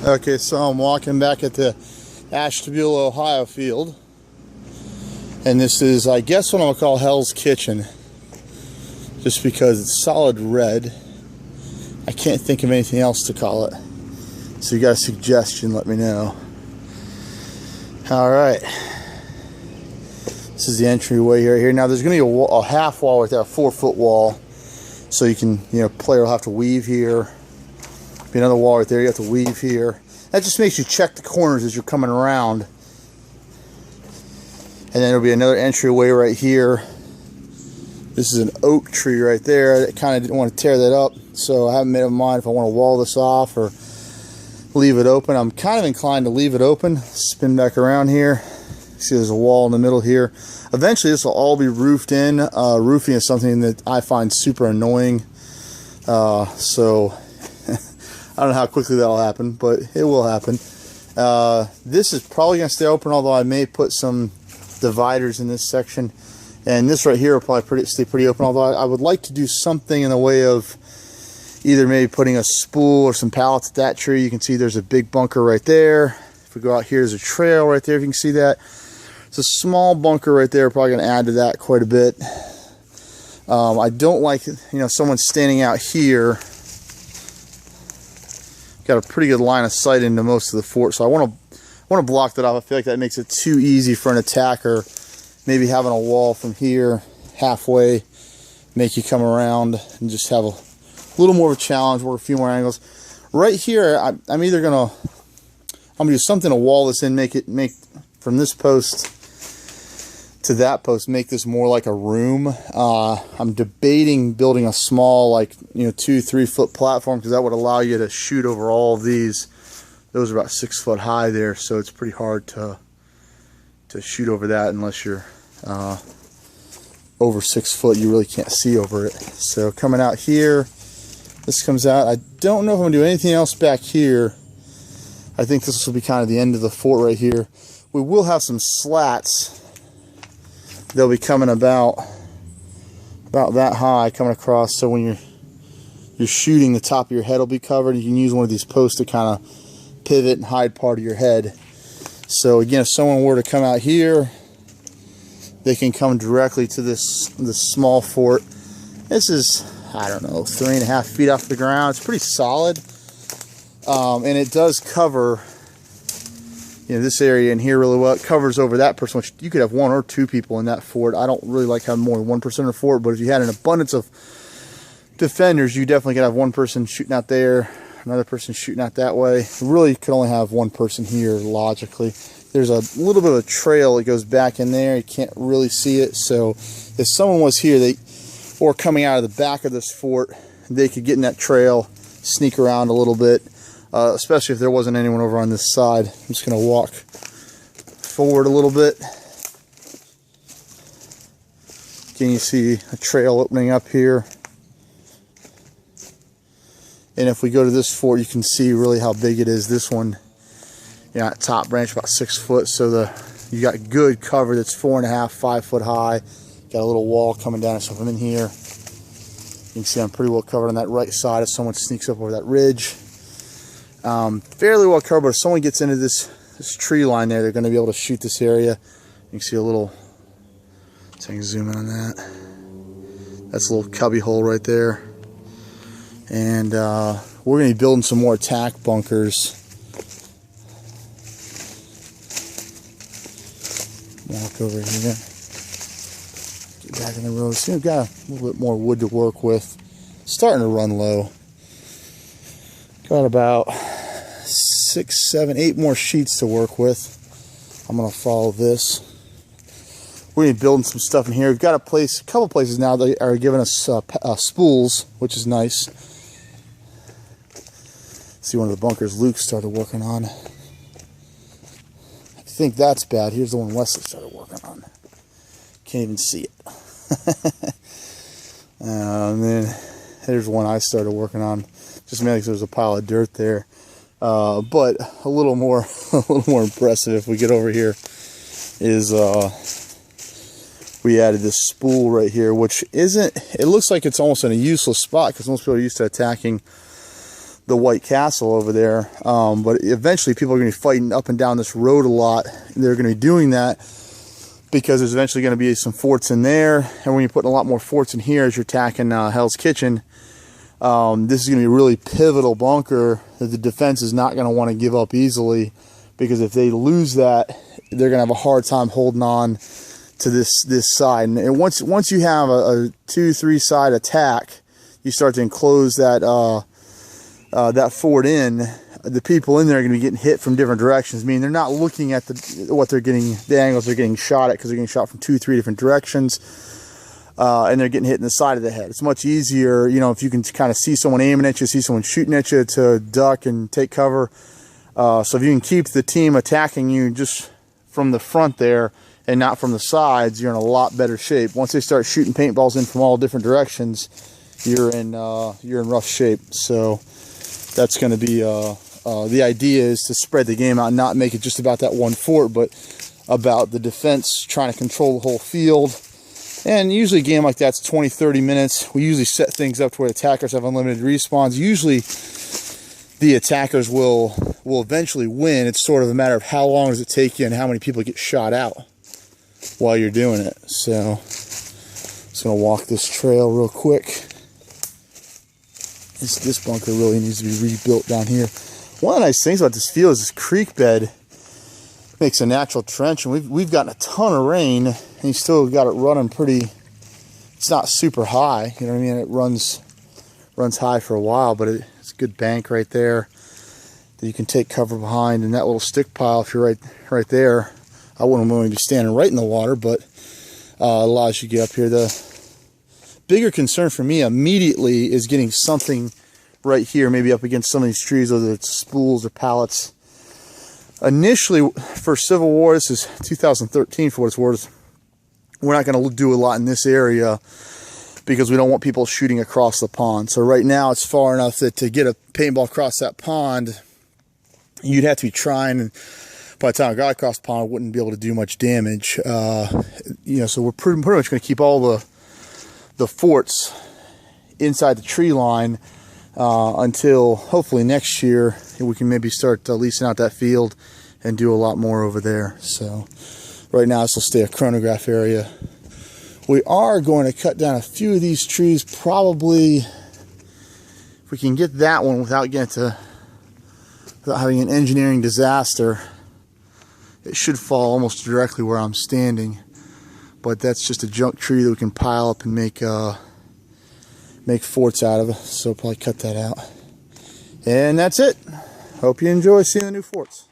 Okay, so I'm walking back at the Ashtabula, Ohio field, and this is, I guess, what I'm gonna call Hell's Kitchen, just because it's solid red. I can't think of anything else to call it. So you got a suggestion, let me know. Alright, this is the entryway right here. Now there's gonna be a half wall right there, a 4-foot wall, so you can, player will have to weave here. Be another wall right there, you have to weave here. That just makes you check the corners as you're coming around. And then there'll be another entryway right here. This is an oak tree right there. I kind of didn't want to tear that up, so I haven't made up my mind if I want to wall this off or leave it open. I'm kind of inclined to leave it open. Spin back around here. See, there's a wall in the middle here. Eventually this will all be roofed in. Roofing is something that I find super annoying. So I don't know how quickly that'll happen, but it will happen. This is probably going to stay open, although I may put some dividers in this section. And this right here will probably stay pretty open, although I would like to do something in the way of either maybe putting a spool or some pallets at that tree. You can see there's a big bunker right there. If we go out here, there's a trail right there, if you can see that. It's a small bunker right there, probably going to add to that quite a bit. I don't like, someone standing out here. Got a pretty good line of sight into most of the fort, so I want to block that off. I feel like that makes it too easy for an attacker. Maybe having a wall from here halfway make you come around and just have a little more of a challenge, work a few more angles. Right here, I'm either gonna do something to wall this in, make from this post to that post, make this more like a room. I'm debating building a small, 2-3 foot platform, because that would allow you to shoot over all of these. Those are about 6 foot high there, so it's pretty hard to shoot over that unless you're over 6 foot. You really can't see over it. So coming out here, this comes out. I don't know if I'm gonna do anything else back here. I think this will be kind of the end of the fort right here. We will have some slats. They'll be coming about that high coming across, so when you're shooting, the top of your head will be covered. You can use one of these posts to kind of pivot and hide part of your head. So again, if someone were to come out here, they can come directly to this small fort. This is, I don't know, 3.5 feet off the ground. It's pretty solid, and it does cover this area in here really well. It covers over that person, which you could have 1 or 2 people in that fort. I don't really like having more than 1 person in a fort, but if you had an abundance of defenders, you definitely could have 1 person shooting out there, another person shooting out that way. You really could only have 1 person here, logically. There's a little bit of a trail that goes back in there. You can't really see it, so if someone was here, or coming out of the back of this fort, they could get in that trail, sneak around a little bit. Especially if there wasn't anyone over on this side. I'm just going to walk forward a little bit. Can you see a trail opening up here? And if we go to this fort, you can see really how big it is. This one, top branch about 6 foot, so you got good cover that's 4.5, 5 foot high. Got a little wall coming down, so if I'm in here, you can see I'm pretty well covered on that right side if someone sneaks up over that ridge. Fairly well covered, but if someone gets into this tree line there, they're going to be able to shoot this area. You can see a little, so I can zoom in on that. That's a little cubby hole right there. And we're going to be building some more attack bunkers. Walk over here. Get back in the road. So we've got a little bit more wood to work with. Starting to run low. Got about 6, 7, 8 more sheets to work with. I'm going to follow this. We're going to be building some stuff in here. We've got a couple places now that are giving us spools, which is nice. See one of the bunkers Luke started working on. I think that's bad. Here's the one Wesley started working on. Can't even see it. And then there's one I started working on. Just mainly because there's a pile of dirt there, but a little more impressive if we get over here is we added this spool right here, which isn't, it looks like it's almost in a useless spot because most people are used to attacking White Castle over there. But eventually people are going to be fighting up and down this road a lot. They're going to be doing that because there's eventually going to be some forts in there. And when you're putting a lot more forts in here as you're attacking Hell's Kitchen, this is going to be a really pivotal bunker that the defense is not going to want to give up easily, because if they lose that, they're going to have a hard time holding on to this side. And once you have a 2-3 side attack, you start to enclose that that fort in. The people in there are going to be getting hit from different directions. I mean, they're not looking at the angles they're getting shot at, because they're getting shot from 2-3 different directions, and they're getting hit in the side of the head. It's much easier, you know, if you can kind of see someone aiming at you, see someone shooting at you, to duck and take cover. So if you can keep the team attacking you just from the front there and not from the sides, you're in a lot better shape. Once they start shooting paintballs in from all different directions, you're in rough shape. So that's going to be the idea, is to spread the game out and not make it just about that one fort, but about the defense trying to control the whole field. And usually a game like that's 20-30 minutes. We usually set things up to where attackers have unlimited respawns. Usually the attackers will eventually win. It's sort of a matter of how long does it take you and how many people get shot out while you're doing it. So just gonna walk this trail real quick. This bunker really needs to be rebuilt down here. One of the nice things about this field is this creek bed makes a natural trench, and we've gotten a ton of rain, and you still got it running pretty. It's not super high, you know what I mean? It runs high for a while, but it's a good bank right there that you can take cover behind. And that little stick pile, if you're right there, I wouldn't want to be standing right in the water, but allows you to get up here. The bigger concern for me immediately is getting something right here, maybe up against some of these trees, whether it's spools or pallets. Initially, for Civil War, this is 2013 for what it's worth, we're not going to do a lot in this area because we don't want people shooting across the pond. So right now it's far enough that to get a paintball across that pond, you'd have to be trying, and by the time I got across the pond, I wouldn't be able to do much damage. You know, so we're pretty much going to keep all the forts inside the tree line until hopefully next year we can maybe start leasing out that field and do a lot more over there. So right now this will stay a chronograph area. We are going to cut down a few of these trees, probably if we can get that one without having an engineering disaster. It should fall almost directly where I'm standing, but that's just a junk tree that we can pile up and make forts out of. So probably cut that out. And that's it. Hope you enjoy seeing the new forts.